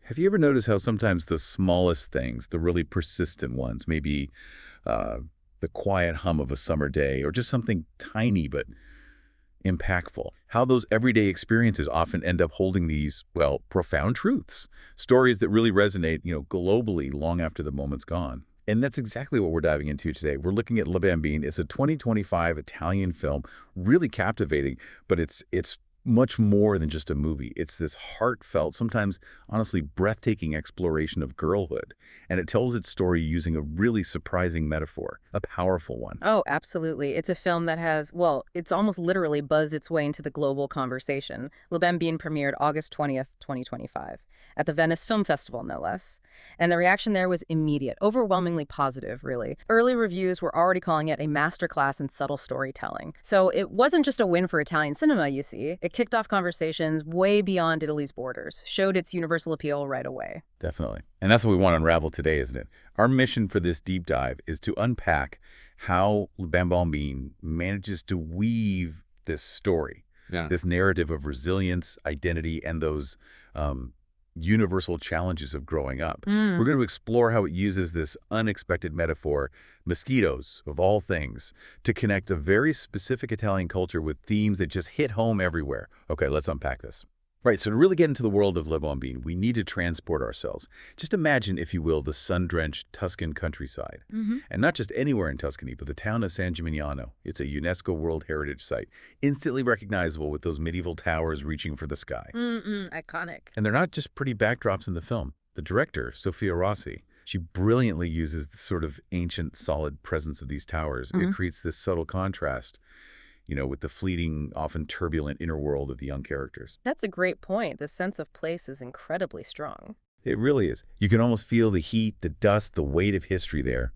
Have you ever noticed how sometimes the smallest things, the really persistent ones, maybe uh, the quiet hum of a summer day or just something tiny but impactful, how those everyday experiences often end up holding these, well, profound truths, stories that really resonate, globally long after the moment's gone. And that's exactly what we're diving into today. We're looking at La Bambine. It's a 2025 Italian film, really captivating, but it's much more than just a movie. It's this heartfelt, sometimes honestly breathtaking exploration of girlhood. And it tells its story using a really surprising metaphor, a powerful one. Oh, absolutely. It's a film that has, well, it's almost literally buzzed its way into the global conversation. Le Bambine premiered August 20th, 2025, at the Venice Film Festival, no less. And the reaction there was immediate, overwhelmingly positive, really. Early reviews were already calling it a masterclass in subtle storytelling. So it wasn't just a win for Italian cinema, you see. It kicked off conversations way beyond Italy's borders, showed its universal appeal right away. Definitely. And that's what we want to unravel today, isn't it? Our mission for this deep dive is to unpack how Bambine manages to weave this story, Yeah. this narrative of resilience, identity, and those universal challenges of growing up. We're going to explore how it uses this unexpected metaphor, mosquitoes, of all things, to connect a very specific Italian culture with themes that just hit home everywhere. Okay, let's unpack this. Right, so to really get into the world of Le Bambine, we need to transport ourselves. Just imagine, if you will, the sun-drenched Tuscan countryside. And not just anywhere in Tuscany, but the town of San Gimignano. It's a UNESCO World Heritage Site, instantly recognizable with those medieval towers reaching for the sky. Iconic. And they're not just pretty backdrops in the film. The director, Sofia Rossi, she brilliantly uses the sort of ancient, solid presence of these towers. It creates this subtle contrast, with the fleeting, often turbulent inner world of the young characters. That's a great point. The sense of place is incredibly strong. It really is. You can almost feel the heat, the dust, the weight of history there.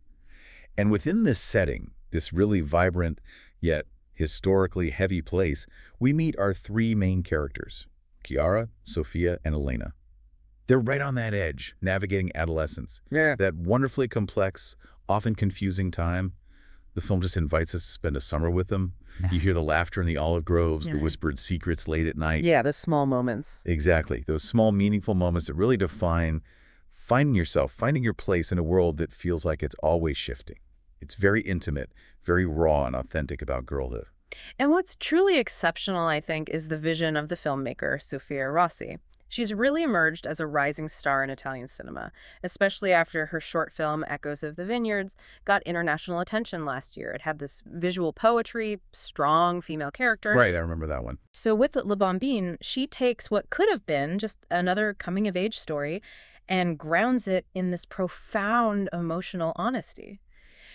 And within this setting, this really vibrant, yet historically heavy place, we meet our three main characters, Chiara, Sofia, and Elena. They're right on that edge, navigating adolescence. Yeah. That wonderfully complex, often confusing time. The film just invites us to spend a summer with them. You hear the laughter in the olive groves, the whispered secrets late at night. Yeah, the small moments. Exactly. Those small, meaningful moments that really define finding yourself, finding your place in a world that feels like it's always shifting. It's very intimate, very raw and authentic about girlhood. And what's truly exceptional, I think, is the vision of the filmmaker, Sofia Rossi. She's really emerged as a rising star in Italian cinema, especially after her short film, Echoes of the Vineyards, got international attention last year. It had this visual poetry, strong female characters. Right, I remember that one. So with Le Bambine, she takes what could have been just another coming-of-age story and grounds it in this profound emotional honesty.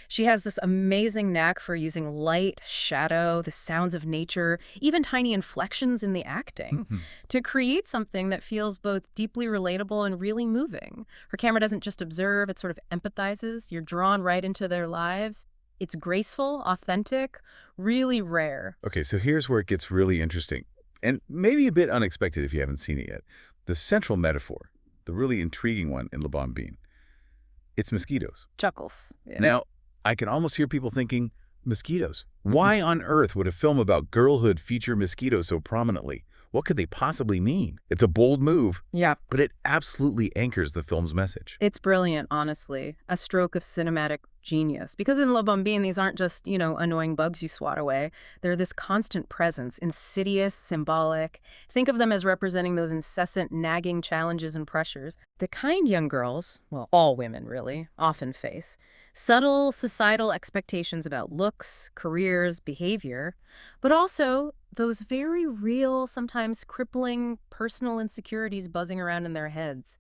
She has this amazing knack for using light, shadow, the sounds of nature, even tiny inflections in the acting, to create something that feels both deeply relatable and really moving. Her camera doesn't just observe, it sort of empathizes. You're drawn right into their lives. It's graceful, authentic, really rare. Okay, so here's where it gets really interesting, and maybe a bit unexpected if you haven't seen it yet. The central metaphor, the really intriguing one in Le Bambine, it's mosquitoes. Chuckles. Yeah. Now, I can almost hear people thinking, mosquitoes. Why on earth would a film about girlhood feature mosquitoes so prominently? What could they possibly mean? It's a bold move, Yeah. but it absolutely anchors the film's message. It's brilliant, honestly. A stroke of cinematic genius. Because in Le Bambine, these aren't just, annoying bugs you swat away. They're this constant presence, insidious, symbolic. Think of them as representing those incessant, nagging challenges and pressures. The kind young girls, well, all women really, often face. Subtle societal expectations about looks, careers, behavior, but also those very real, sometimes crippling personal insecurities buzzing around in their heads.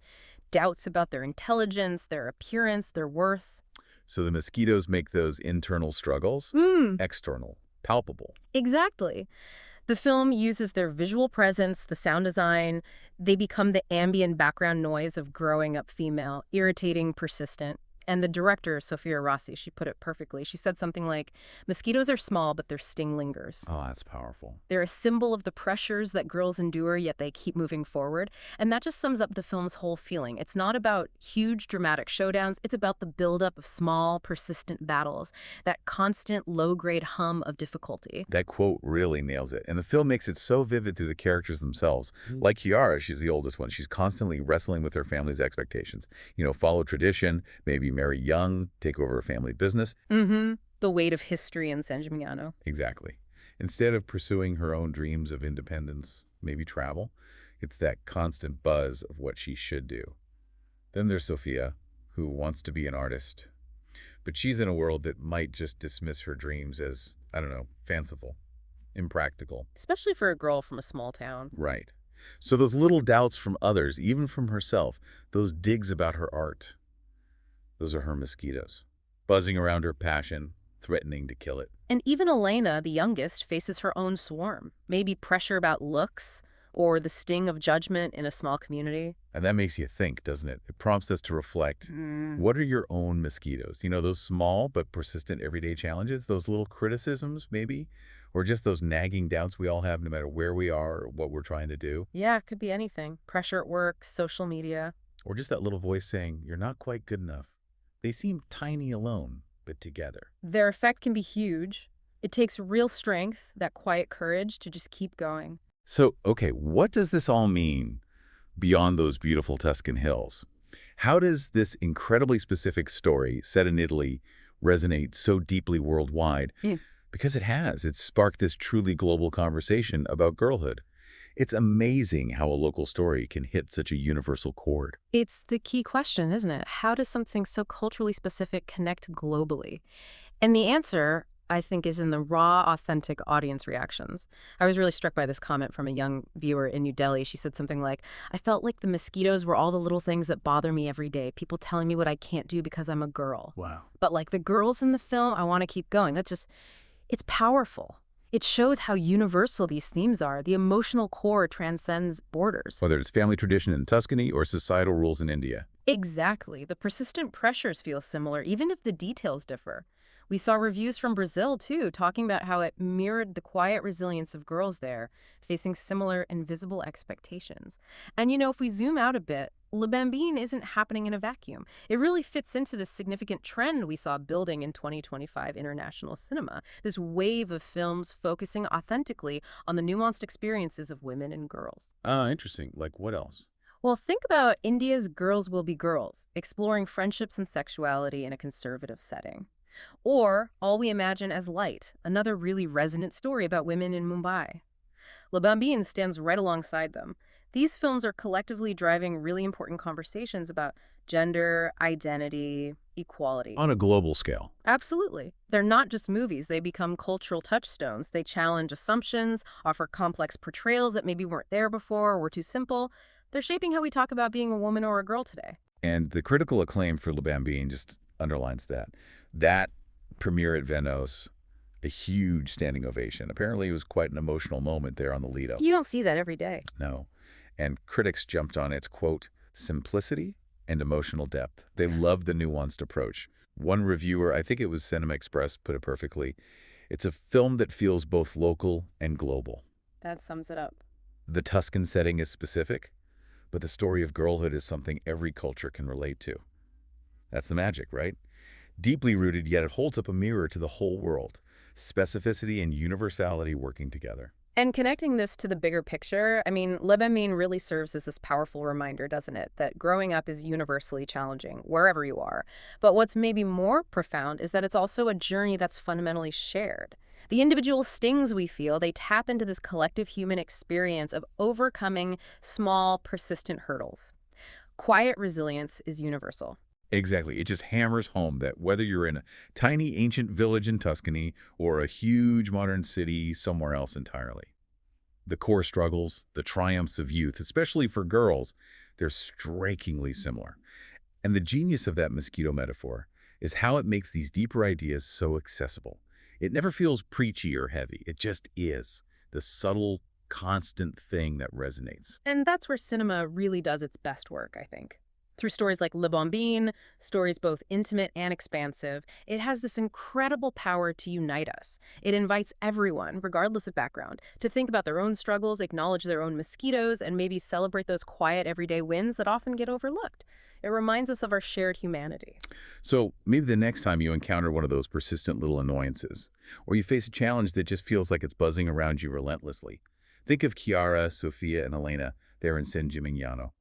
Doubts about their intelligence, their appearance, their worth. So the mosquitoes make those internal struggles external, palpable. Exactly. The film uses their visual presence, the sound design. They become the ambient background noise of growing up female, irritating, persistent. And the director, Sofia Rossi, she put it perfectly. She said something like, "Mosquitoes are small, but their sting lingers." Oh, that's powerful. They're a symbol of the pressures that girls endure, yet they keep moving forward. And that just sums up the film's whole feeling. It's not about huge dramatic showdowns. It's about the buildup of small, persistent battles, that constant low-grade hum of difficulty. That quote really nails it. And the film makes it so vivid through the characters themselves. Like Chiara, she's the oldest one. She's constantly wrestling with her family's expectations. Follow tradition, maybe marry young, take over a family business. Mm-hmm. The weight of history in San Gimignano. Exactly. Instead of pursuing her own dreams of independence, maybe travel, it's that constant buzz of what she should do. Then there's Sofia, who wants to be an artist, but she's in a world that might just dismiss her dreams as, I don't know, fanciful, impractical. Especially for a girl from a small town. Right. So those little doubts from others, even from herself, those digs about her art, those are her mosquitoes, buzzing around her passion, threatening to kill it. And even Elena, the youngest, faces her own swarm. Maybe pressure about looks or the sting of judgment in a small community. And that makes you think, doesn't it? It prompts us to reflect. What are your own mosquitoes? Those small but persistent everyday challenges, those little criticisms maybe, or just those nagging doubts we all have no matter where we are or what we're trying to do. Yeah, it could be anything. Pressure at work, social media. Or just that little voice saying, you're not quite good enough. They seem tiny alone, but together. Their effect can be huge. It takes real strength, that quiet courage to just keep going. So, okay, what does this all mean beyond those beautiful Tuscan hills? How does this incredibly specific story set in Italy resonate so deeply worldwide? Because it has. It's sparked this truly global conversation about girlhood. It's amazing how a local story can hit such a universal chord. It's the key question, isn't it? How does something so culturally specific connect globally? And the answer, I think, is in the raw, authentic audience reactions. I was really struck by this comment from a young viewer in New Delhi. She said something like, "I felt like the mosquitoes were all the little things that bother me every day. People telling me what I can't do because I'm a girl. Wow. But like the girls in the film, I want to keep going." It's powerful. It shows how universal these themes are. The emotional core transcends borders. Whether it's family tradition in Tuscany or societal rules in India. Exactly. The persistent pressures feel similar, even if the details differ. We saw reviews from Brazil, too, talking about how it mirrored the quiet resilience of girls there, facing similar invisible expectations. And, if we zoom out a bit, Le Bambine isn't happening in a vacuum. It really fits into this significant trend we saw building in 2025 international cinema, this wave of films focusing authentically on the nuanced experiences of women and girls. Interesting. Like what else? Well, think about India's Girls Will Be Girls, exploring friendships and sexuality in a conservative setting. Or All We Imagine as Light, another really resonant story about women in Mumbai. Le Bambine stands right alongside them. These films are collectively driving really important conversations about gender, identity, equality. On a global scale. Absolutely. They're not just movies. They become cultural touchstones. They challenge assumptions, offer complex portrayals that maybe weren't there before or were too simple. They're shaping how we talk about being a woman or a girl today. And the critical acclaim for Le Bambine just underlines that. That premiere at Venice, a huge standing ovation. Apparently it was quite an emotional moment there on the Lido. You don't see that every day. No. And critics jumped on its, quote, simplicity and emotional depth. They loved the nuanced approach. One reviewer, I think it was Cinema Express, put it perfectly. It's a film that feels both local and global. That sums it up. The Tuscan setting is specific, but the story of girlhood is something every culture can relate to. That's the magic, right? Deeply rooted, yet it holds up a mirror to the whole world. Specificity and universality working together. And connecting this to the bigger picture, Le Bambine really serves as this powerful reminder, doesn't it, that growing up is universally challenging, wherever you are. But what's maybe more profound is that it's also a journey that's fundamentally shared. The individual stings we feel, they tap into this collective human experience of overcoming small, persistent hurdles. Quiet resilience is universal. Exactly. It just hammers home that whether you're in a tiny ancient village in Tuscany or a huge modern city somewhere else entirely, the core struggles, the triumphs of youth, especially for girls, they're strikingly similar. And the genius of that mosquito metaphor is how it makes these deeper ideas so accessible. It never feels preachy or heavy. It just is the subtle, constant thing that resonates. And that's where cinema really does its best work, I think. Through stories like Le Bambine, stories both intimate and expansive, it has this incredible power to unite us. It invites everyone, regardless of background, to think about their own struggles, acknowledge their own mosquitoes, and maybe celebrate those quiet everyday wins that often get overlooked. It reminds us of our shared humanity. So maybe the next time you encounter one of those persistent little annoyances, or you face a challenge that just feels like it's buzzing around you relentlessly, think of Chiara, Sofia, and Elena there in San Gimignano.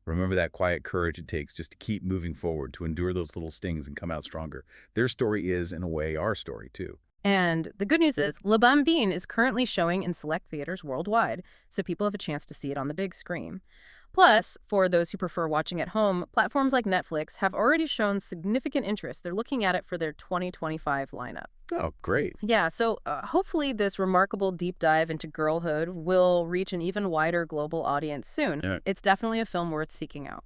Remember that quiet courage it takes just to keep moving forward, to endure those little stings and come out stronger. Their story is, in a way, our story, too. And the good news is, Le Bambine is currently showing in select theaters worldwide, so people have a chance to see it on the big screen. Plus, for those who prefer watching at home, platforms like Netflix have already shown significant interest. They're looking at it for their 2025 lineup. Oh, great. Yeah, so hopefully this remarkable deep dive into girlhood will reach an even wider global audience soon. Yeah. It's definitely a film worth seeking out.